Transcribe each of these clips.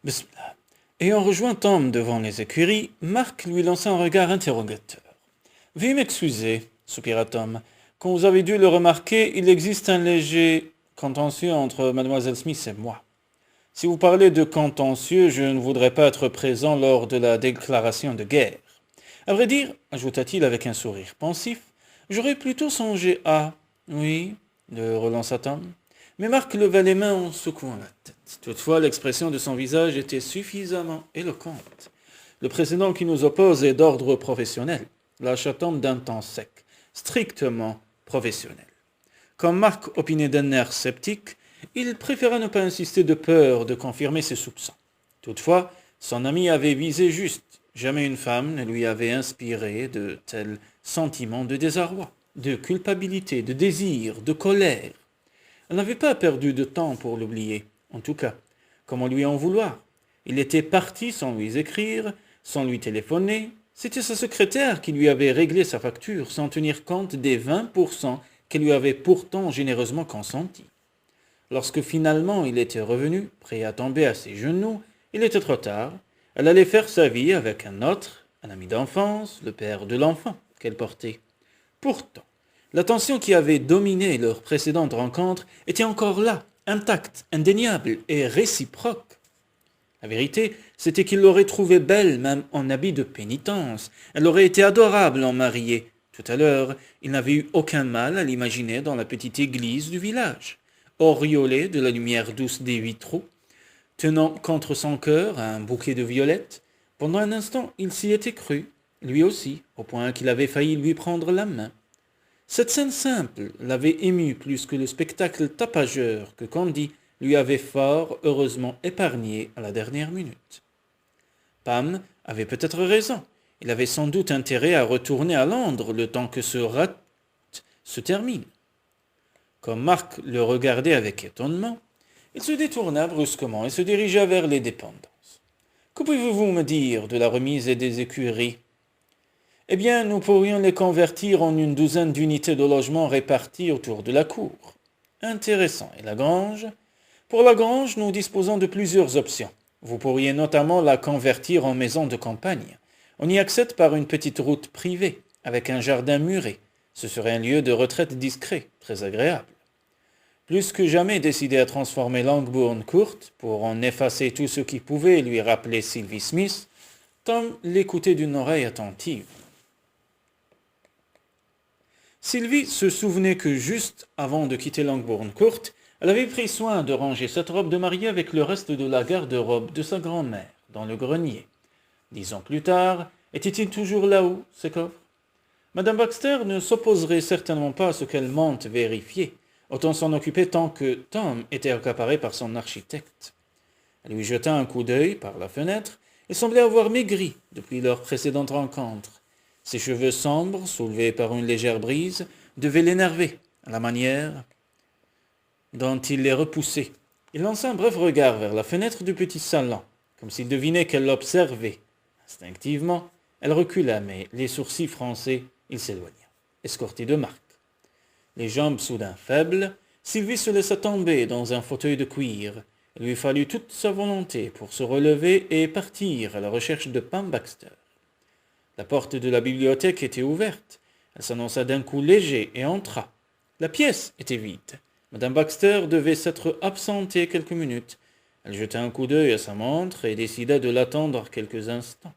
Bismillah. Ayant rejoint Tom devant les écuries, Marc lui lança un regard interrogateur. Veuillez m'excuser, soupira Tom. Comme vous avez dû le remarquer, il existe un léger contentieux entre mademoiselle Smith et moi. Si vous parlez de contentieux, je ne voudrais pas être présent lors de la déclaration de guerre. À vrai dire, ajouta-t-il avec un sourire pensif, j'aurais plutôt songé à... Oui, le relança Tom. Mais Marc leva les mains en secouant la tête. Toutefois, l'expression de son visage était suffisamment éloquente. Le précédent qui nous oppose est d'ordre professionnel. Lâcha Tom d'un ton sec, strictement professionnel. Comme Marc opinait d'un air sceptique, il préféra ne pas insister de peur de confirmer ses soupçons. Toutefois, son ami avait visé juste. Jamais une femme ne lui avait inspiré de tels sentiments de désarroi, de culpabilité, de désir, de colère. Elle n'avait pas perdu de temps pour l'oublier. En tout cas, comment lui en vouloir? Il était parti sans lui écrire, sans lui téléphoner. C'était sa secrétaire qui lui avait réglé sa facture sans tenir compte des 20% qu'elle lui avait pourtant généreusement consentis. Lorsque finalement il était revenu, prêt à tomber à ses genoux, il était trop tard. Elle allait faire sa vie avec un autre, un ami d'enfance, le père de l'enfant qu'elle portait. Pourtant, l'attention qui avait dominé leur précédente rencontre était encore là, intacte, indéniable et réciproque. La vérité, c'était qu'il l'aurait trouvée belle même en habit de pénitence. Elle aurait été adorable en mariée. Tout à l'heure, il n'avait eu aucun mal à l'imaginer dans la petite église du village, auréolée de la lumière douce des vitraux, tenant contre son cœur un bouquet de violettes. Pendant un instant, il s'y était cru, lui aussi, au point qu'il avait failli lui prendre la main. Cette scène simple l'avait ému plus que le spectacle tapageur que Candy lui avait fort heureusement épargné à la dernière minute. Pam avait peut-être raison. Il avait sans doute intérêt à retourner à Londres le temps que ce rat se termine. Comme Marc le regardait avec étonnement, il se détourna brusquement et se dirigea vers les dépendances. « Que pouvez-vous me dire de la remise et des écuries ?» Eh bien, nous pourrions les convertir en une douzaine d'unités de logement réparties autour de la cour. Intéressant. Et la grange? Pour la grange, nous disposons de plusieurs options. Vous pourriez notamment la convertir en maison de campagne. On y accède par une petite route privée, avec un jardin muré. Ce serait un lieu de retraite discret, très agréable. Plus que jamais décidé à transformer Longbourn Court pour en effacer tout ce qui pouvait lui rappeler Sylvie Smith, Tom l'écoutait d'une oreille attentive. Sylvie se souvenait que juste avant de quitter Longbourn Court, elle avait pris soin de ranger cette robe de mariée avec le reste de la garde-robe de sa grand-mère dans le grenier. 10 ans plus tard, était-il toujours là-haut, ces coffres? Madame Baxter ne s'opposerait certainement pas à ce qu'elle monte vérifier. Autant s'en occuper tant que Tom était accaparé par son architecte. Elle lui jeta un coup d'œil par la fenêtre et semblait avoir maigri depuis leur précédente rencontre. Ses cheveux sombres, soulevés par une légère brise, devaient l'énerver, à la manière dont il les repoussait. Il lança un bref regard vers la fenêtre du petit salon, comme s'il devinait qu'elle l'observait. Instinctivement, elle recula, mais les sourcils froncés, il s'éloigna, escorté de Marc. Les jambes soudain faibles, Sylvie se laissa tomber dans un fauteuil de cuir. Il lui fallut toute sa volonté pour se relever et partir à la recherche de Pam Baxter. La porte de la bibliothèque était ouverte. Elle s'annonça d'un coup léger et entra. La pièce était vide. Madame Baxter devait s'être absentée quelques minutes. Elle jeta un coup d'œil à sa montre et décida de l'attendre quelques instants.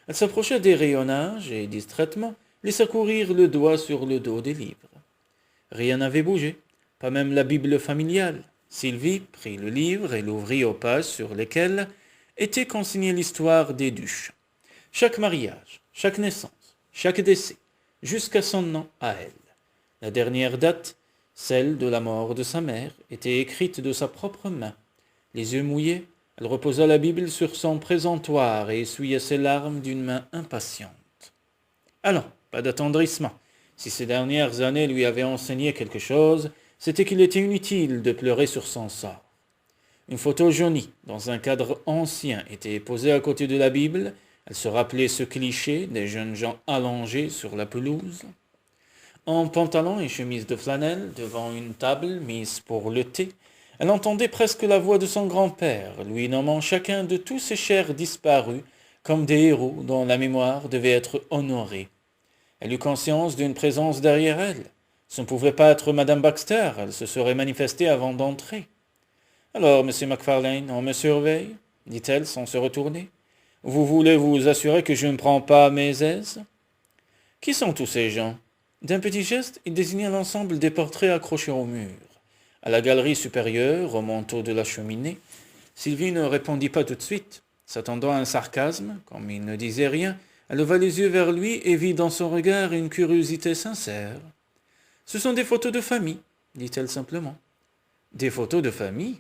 Elle s'approcha des rayonnages et, distraitement, laissa courir le doigt sur le dos des livres. Rien n'avait bougé, pas même la Bible familiale. Sylvie prit le livre et l'ouvrit aux pages sur lesquelles était consignée l'histoire des Duches. Chaque mariage, chaque naissance, chaque décès, jusqu'à son nom à elle. La dernière date, celle de la mort de sa mère, était écrite de sa propre main. Les yeux mouillés, elle reposa la Bible sur son présentoir et essuya ses larmes d'une main impatiente. Allons, pas d'attendrissement. Si ces dernières années lui avaient enseigné quelque chose, c'était qu'il était inutile de pleurer sur son sort. Une photo jaunie, dans un cadre ancien, était posée à côté de la Bible. Elle se rappelait ce cliché des jeunes gens allongés sur la pelouse, en pantalon et chemise de flanelle, devant une table mise pour le thé. Elle entendait presque la voix de son grand-père, lui nommant chacun de tous ses chers disparus comme des héros dont la mémoire devait être honorée. Elle eut conscience d'une présence derrière elle. Ce ne pouvait pas être Madame Baxter, elle se serait manifestée avant d'entrer. « Alors, monsieur MacFarlane, on me surveille ?» dit-elle sans se retourner. « Vous voulez vous assurer que je ne prends pas mes aises ?»« Qui sont tous ces gens ?» D'un petit geste, il désigna l'ensemble des portraits accrochés au mur. À la galerie supérieure, au manteau de la cheminée, Sylvie ne répondit pas tout de suite. S'attendant à un sarcasme, comme il ne disait rien, elle leva les yeux vers lui et vit dans son regard une curiosité sincère. « Ce sont des photos de famille, » dit-elle simplement. « Des photos de famille ?»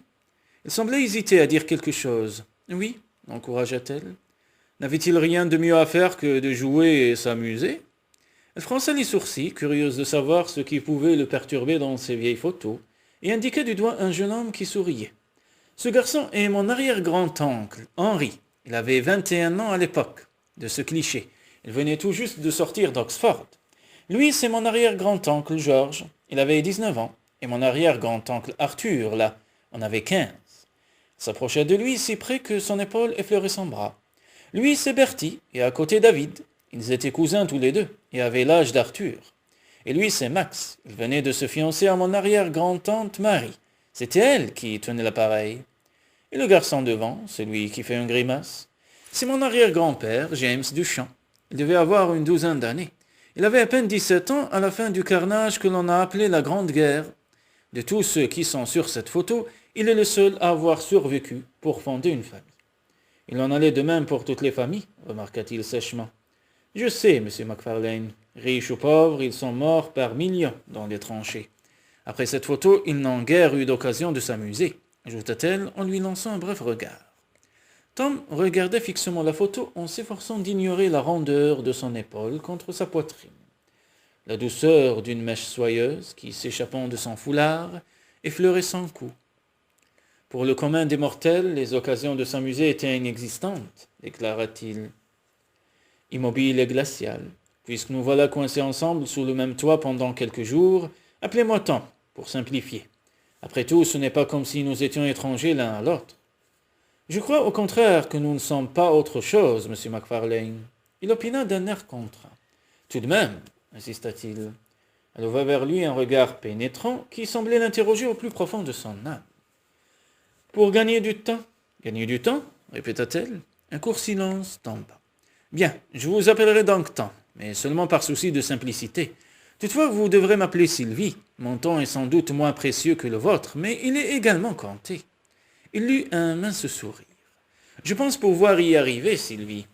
Il semblait hésiter à dire quelque chose. « Oui, » encouragea-t-elle. « N'avait-il rien de mieux à faire que de jouer et s'amuser ?» Elle fronça les sourcils, curieuse de savoir ce qui pouvait le perturber dans ces vieilles photos, et indiqua du doigt un jeune homme qui souriait. « Ce garçon est mon arrière-grand-oncle, Henri. Il avait 21 ans à l'époque de ce cliché. Il venait tout juste de sortir d'Oxford. Lui, c'est mon arrière-grand-oncle George. Il avait 19 ans. Et mon arrière-grand-oncle Arthur, là, en avait 15. Elle s'approcha de lui si près que son épaule effleurait son bras. Lui, c'est Bertie, et à côté David. Ils étaient cousins tous les deux, et avaient l'âge d'Arthur. Et lui, c'est Max. Il venait de se fiancer à mon arrière-grand-tante Marie. C'était elle qui tenait l'appareil. Et le garçon devant, celui qui fait une grimace, c'est mon arrière-grand-père, James Duchamp. Il devait avoir une douzaine d'années. Il avait à peine 17 ans à la fin du carnage que l'on a appelé la Grande Guerre. De tous ceux qui sont sur cette photo, il est le seul à avoir survécu pour fonder une famille. Il en allait de même pour toutes les familles, remarqua-t-il sèchement. Je sais, monsieur MacFarlane. Riches ou pauvres, ils sont morts par millions dans les tranchées. Après cette photo, ils n'ont guère eu d'occasion de s'amuser, ajouta-t-elle en lui lançant un bref regard. Tom regardait fixement la photo en s'efforçant d'ignorer la rondeur de son épaule contre sa poitrine. La douceur d'une mèche soyeuse qui, s'échappant de son foulard, effleurait son cou. Pour le commun des mortels, les occasions de s'amuser étaient inexistantes, déclara-t-il. Immobile et glacial. Puisque nous voilà coincés ensemble sous le même toit pendant quelques jours, appelez-moi Tom, pour simplifier. Après tout, ce n'est pas comme si nous étions étrangers l'un à l'autre. Je crois au contraire que nous ne sommes pas autre chose, monsieur MacFarlane. Il opina d'un air contraint. Tout de même, insista-t-il. Elle leva vers lui un regard pénétrant qui semblait l'interroger au plus profond de son âme. Pour gagner du temps. Gagner du temps répéta-t-elle. Un court silence tomba. Bien, je vous appellerai donc Tom, mais seulement par souci de simplicité. Toutefois, vous devrez m'appeler Sylvie. Mon temps est sans doute moins précieux que le vôtre, mais il est également compté. Il eut un mince sourire. Je pense pouvoir y arriver, Sylvie.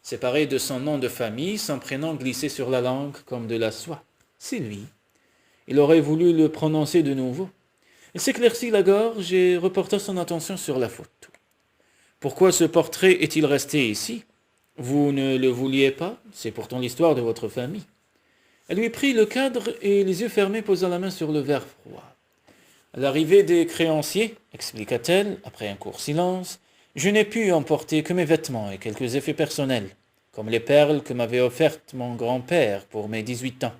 Séparé de son nom de famille, son prénom glissait sur la langue comme de la soie. Sylvie. Il aurait voulu le prononcer de nouveau. Il s'éclaircit la gorge et reporta son attention sur la photo. Pourquoi ce portrait est-il resté ici? Vous ne le vouliez pas? C'est pourtant l'histoire de votre famille. Elle lui prit le cadre et, les yeux fermés, posa la main sur le verre froid. À l'arrivée des créanciers, expliqua-t-elle, après un court silence, je n'ai pu emporter que mes vêtements et quelques effets personnels, comme les perles que m'avait offertes mon grand-père pour mes 18 ans,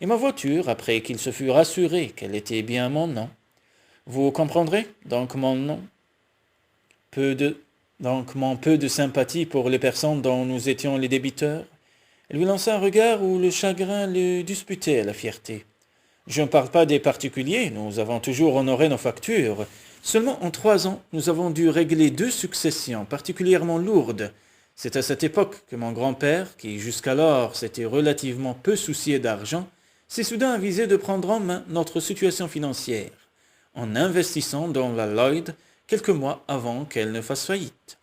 et ma voiture après qu'il se fût rassuré qu'elle était bien mon nom. Vous comprendrez, donc mon nom. Mon peu de sympathie pour les personnes dont nous étions les débiteurs. Elle lui lança un regard où le chagrin le disputait à la fierté. Je ne parle pas des particuliers, nous avons toujours honoré nos factures. Seulement en 3 ans, nous avons dû régler 2 successions particulièrement lourdes. C'est à cette époque que mon grand-père, qui jusqu'alors s'était relativement peu soucié d'argent, s'est soudain avisé de prendre en main notre situation financière, en investissant dans la Lloyd quelques mois avant qu'elle ne fasse faillite.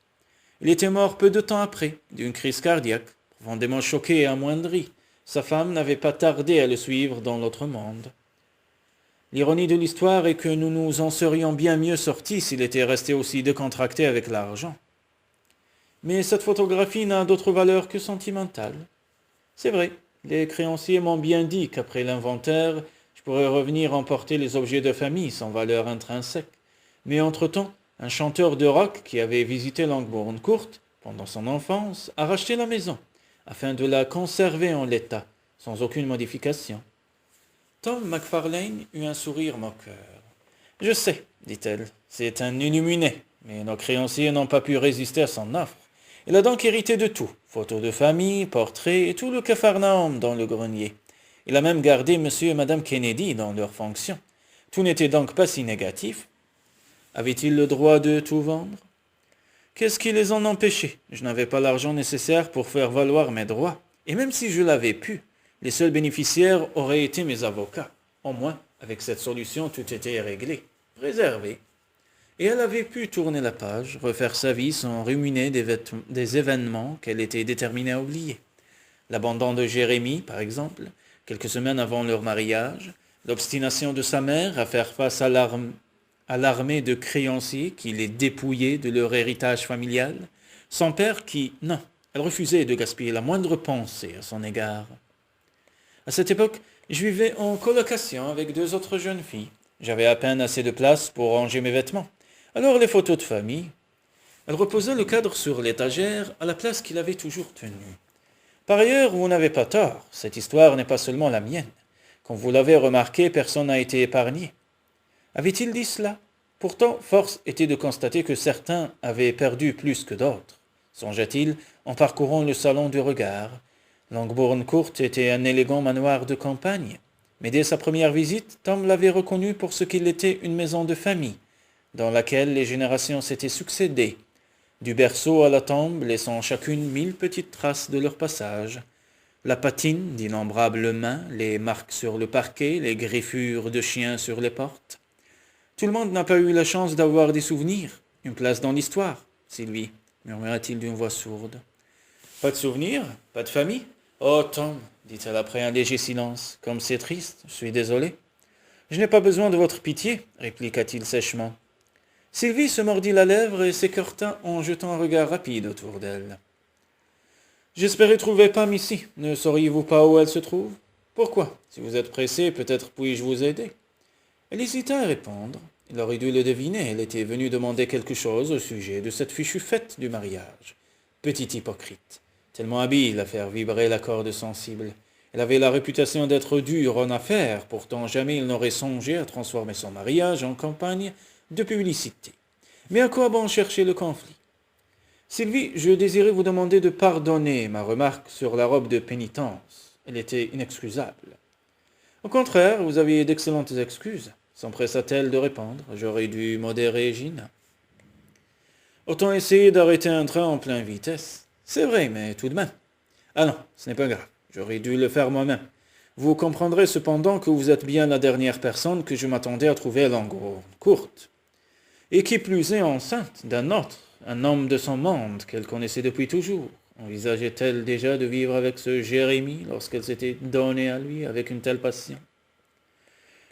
Il était mort peu de temps après, d'une crise cardiaque, profondément choqué et amoindri. Sa femme n'avait pas tardé à le suivre dans l'autre monde. L'ironie de l'histoire est que nous nous en serions bien mieux sortis s'il était resté aussi décontracté avec l'argent. Mais cette photographie n'a d'autre valeur que sentimentale. C'est vrai, les créanciers m'ont bien dit qu'après l'inventaire, je pourrais revenir emporter les objets de famille sans valeur intrinsèque. Mais entre-temps, un chanteur de rock qui avait visité Longbourn Court pendant son enfance a racheté la maison, afin de la conserver en l'état, sans aucune modification. Tom MacFarlane eut un sourire moqueur. Je sais, dit-elle, c'est un illuminé, mais nos créanciers n'ont pas pu résister à son offre. Il a donc hérité de tout, photos de famille, portraits et tout le capharnaüm dans le grenier. Il a même gardé monsieur et madame Kennedy dans leurs fonctions. Tout n'était donc pas si négatif. Avait-il le droit de tout vendre? Qu'est-ce qui les en empêchait? Je n'avais pas l'argent nécessaire pour faire valoir mes droits. Et même si je l'avais pu, les seuls bénéficiaires auraient été mes avocats. Au moins, avec cette solution, tout était réglé, préservé. Et elle avait pu tourner la page, refaire sa vie sans ruminer des événements qu'elle était déterminée à oublier. L'abandon de Jérémie, par exemple, quelques semaines avant leur mariage, l'obstination de sa mère à faire face à l'armée de créanciers qui les dépouillaient de leur héritage familial, son père qui, non, elle refusait de gaspiller la moindre pensée à son égard. À cette époque, je vivais en colocation avec 2 autres jeunes filles. J'avais à peine assez de place pour ranger mes vêtements. Alors les photos de famille. Elle reposait le cadre sur l'étagère à la place qu'il avait toujours tenue. Par ailleurs, vous n'avez pas tort, cette histoire n'est pas seulement la mienne. Comme vous l'avez remarqué, personne n'a été épargné. Avait-il dit cela? Pourtant, force était de constater que certains avaient perdu plus que d'autres. Songea-t-il en parcourant le salon du regard. Longbourn Court était un élégant manoir de campagne, mais dès sa première visite, Tom l'avait reconnu pour ce qu'il était une maison de famille, dans laquelle les générations s'étaient succédées, du berceau à la tombe, laissant chacune 1000 petites traces de leur passage. La patine d'innombrables mains, les marques sur le parquet, les griffures de chiens sur les portes. Tout le monde n'a pas eu la chance d'avoir des souvenirs, une place dans l'histoire, Sylvie, murmura-t-il d'une voix sourde. Pas de souvenirs? Pas de famille? Oh, Tom, dit-elle après un léger silence, comme c'est triste, je suis désolé. Je n'ai pas besoin de votre pitié, répliqua-t-il sèchement. Sylvie se mordit la lèvre et s'écarta en jetant un regard rapide autour d'elle. J'espérais trouver Pam ici. Ne sauriez-vous pas où elle se trouve? Pourquoi? Si vous êtes pressé, peut-être puis-je vous aider? Elle hésita à répondre. Il aurait dû le deviner, elle était venue demander quelque chose au sujet de cette fichue fête du mariage. Petite hypocrite, tellement habile à faire vibrer la corde sensible. Elle avait la réputation d'être dure en affaires, pourtant jamais il n'aurait songé à transformer son mariage en campagne de publicité. Mais à quoi bon chercher le conflit? Sylvie, je désirais vous demander de pardonner ma remarque sur la robe de pénitence. Elle était inexcusable. Au contraire, vous aviez d'excellentes excuses, s'empressa-t-elle de répondre. J'aurais dû modérer Gina. Autant essayer d'arrêter un train en pleine vitesse. C'est vrai, mais tout de même. Ah non, ce n'est pas grave. J'aurais dû le faire moi-même. Vous comprendrez cependant que vous êtes bien la dernière personne que je m'attendais à trouver à Longbourn Court. Et qui plus est enceinte d'un autre, un homme de son monde qu'elle connaissait depuis toujours. Envisageait-elle déjà de vivre avec ce Jérémie lorsqu'elle s'était donnée à lui avec une telle passion?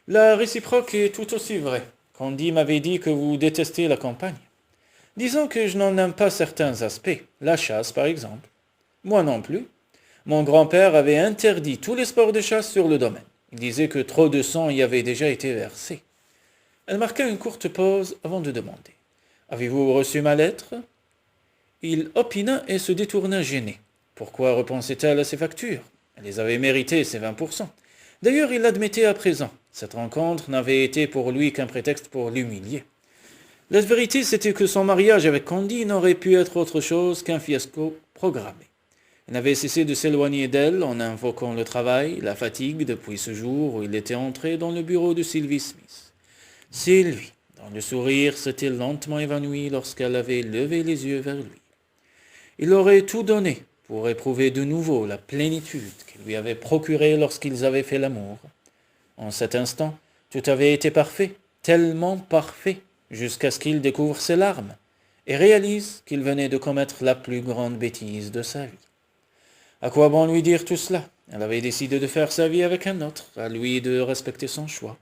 La réciproque est tout aussi vraie. Candy m'avait dit que vous détestez la campagne. Disons que je n'en aime pas certains aspects, la chasse par exemple. Moi non plus. Mon grand-père avait interdit tous les sports de chasse sur le domaine. Il disait que trop de sang y avait déjà été versé. Elle marqua une courte pause avant de demander. « Avez-vous reçu ma lettre ?» Il opina et se détourna gêné. Pourquoi repensait-elle à ses factures? Elle les avait méritées, ces 20%. D'ailleurs, il l'admettait à présent. Cette rencontre n'avait été pour lui qu'un prétexte pour l'humilier. La vérité, c'était que son mariage avec Candy n'aurait pu être autre chose qu'un fiasco programmé. Il n'avait cessé de s'éloigner d'elle en invoquant le travail, la fatigue depuis ce jour où il était entré dans le bureau de Sylvie Smith. Sylvie, dont le sourire s'était lentement évanoui lorsqu'elle avait levé les yeux vers lui. Il aurait tout donné pour éprouver de nouveau la plénitude qu'il lui avait procurée lorsqu'ils avaient fait l'amour. En cet instant, tout avait été parfait, tellement parfait, jusqu'à ce qu'il découvre ses larmes et réalise qu'il venait de commettre la plus grande bêtise de sa vie. À quoi bon lui dire tout cela? Elle avait décidé de faire sa vie avec un autre, à lui de respecter son choix.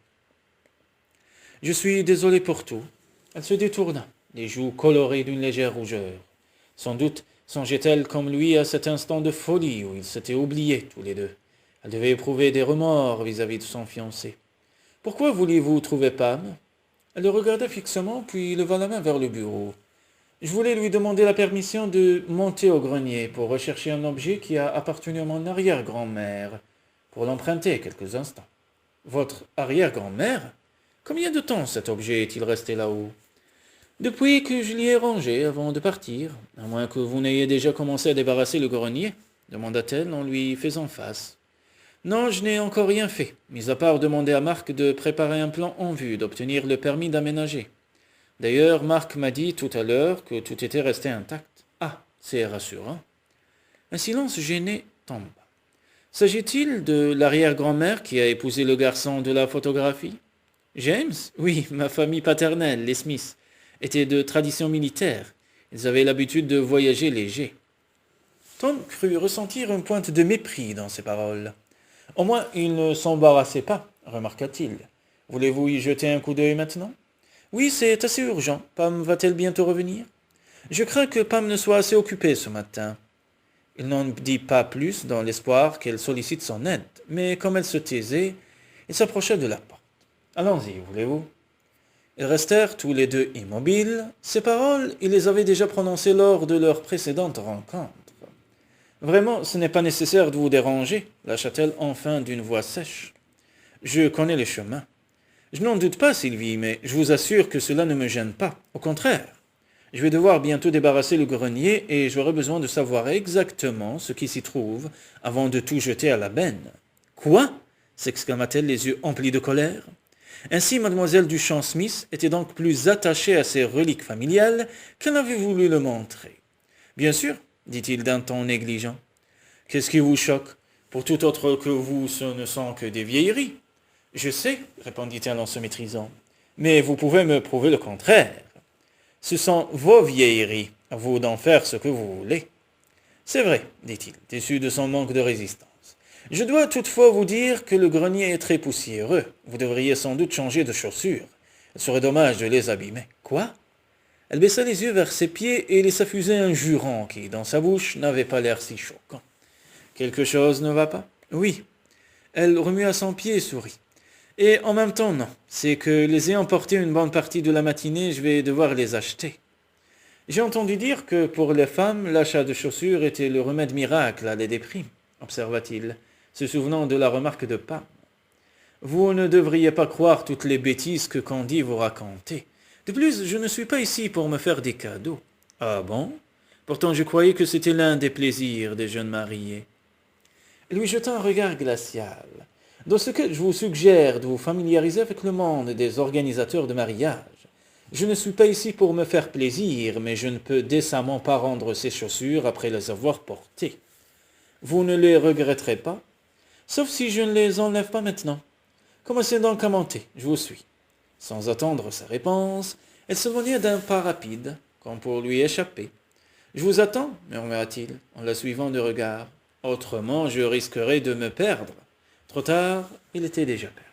« Je suis désolé pour tout. » Elle se détourna, les joues colorées d'une légère rougeur. Sans doute songeait-elle comme lui à cet instant de folie où ils s'étaient oubliés tous les deux. Elle devait éprouver des remords vis-à-vis de son fiancé. « Pourquoi vouliez-vous trouver Pam ?» Elle le regarda fixement, puis leva la main vers le bureau. « Je voulais lui demander la permission de monter au grenier pour rechercher un objet qui a appartenu à mon arrière-grand-mère, pour l'emprunter quelques instants. »« Votre arrière-grand-mère » Combien de temps cet objet est-il resté là-haut? Depuis que je l'y ai rangé avant de partir, à moins que vous n'ayez déjà commencé à débarrasser le grenier, demanda-t-elle en lui faisant face. Non, je n'ai encore rien fait, mis à part demander à Marc de préparer un plan en vue d'obtenir le permis d'aménager. D'ailleurs, Marc m'a dit tout à l'heure que tout était resté intact. Ah, c'est rassurant. Un silence gêné tomba. S'agit-il de l'arrière-grand-mère qui a épousé le garçon de la photographie? James? Oui, ma famille paternelle, les Smiths, était de tradition militaire. Ils avaient l'habitude de voyager léger. Tom crut ressentir une pointe de mépris dans ces paroles. Au moins, il ne s'embarrassait pas, remarqua-t-il. Voulez-vous y jeter un coup d'œil maintenant? Oui, c'est assez urgent. Pam va-t-elle bientôt revenir? Je crains que Pam ne soit assez occupée ce matin. Il n'en dit pas plus dans l'espoir qu'elle sollicite son aide, mais comme elle se taisait, il s'approcha de la porte. Allons-y, voulez-vous? Ils restèrent tous les deux immobiles. Ces paroles, il les avait déjà prononcées lors de leur précédente rencontre. Vraiment, ce n'est pas nécessaire de vous déranger, lâcha-t-elle enfin d'une voix sèche. Je connais les chemins. Je n'en doute pas, Sylvie, mais je vous assure que cela ne me gêne pas. Au contraire, je vais devoir bientôt débarrasser le grenier et j'aurai besoin de savoir exactement ce qui s'y trouve avant de tout jeter à la benne. Quoi? S'exclama-t-elle les yeux emplis de colère. Ainsi, mademoiselle Duchamp-Smith était donc plus attachée à ses reliques familiales qu'elle avait voulu le montrer. Bien sûr, dit-il d'un ton négligent. Qu'est-ce qui vous choque? Pour tout autre que vous, ce ne sont que des vieilleries. Je sais, répondit-elle en se maîtrisant, mais vous pouvez me prouver le contraire. Ce sont vos vieilleries, à vous d'en faire ce que vous voulez. C'est vrai, dit-il, déçu de son manque de résistance. Je dois toutefois vous dire que le grenier est très poussiéreux. Vous devriez sans doute changer de chaussures. Il serait dommage de les abîmer. Quoi? Elle baissa les yeux vers ses pieds et laissa fuser un jurement qui, dans sa bouche, n'avait pas l'air si choquant. Quelque chose ne va pas? Oui. Elle remua son pied et sourit. Et en même temps, non. C'est que les ayant portés une bonne partie de la matinée, je vais devoir les acheter. J'ai entendu dire que pour les femmes, l'achat de chaussures était le remède miracle à les déprimes, observa-t-il, se souvenant de la remarque de Pam. Vous ne devriez pas croire toutes les bêtises que Candy vous racontait. De plus, je ne suis pas ici pour me faire des cadeaux. Ah bon? Pourtant je croyais que c'était l'un des plaisirs des jeunes mariés. Elle lui jeta un regard glacial. Dans ce cas, je vous suggère de vous familiariser avec le monde des organisateurs de mariage. Je ne suis pas ici pour me faire plaisir, mais je ne peux décemment pas rendre ces chaussures après les avoir portées. Vous ne les regretterez pas? Sauf si je ne les enlève pas maintenant. Commencez donc à monter, je vous suis. Sans attendre sa réponse, elle s'éloigna d'un pas rapide, comme pour lui échapper. Je vous attends, murmura-t-il, en la suivant de regard. Autrement, je risquerais de me perdre. Trop tard, il était déjà perdu.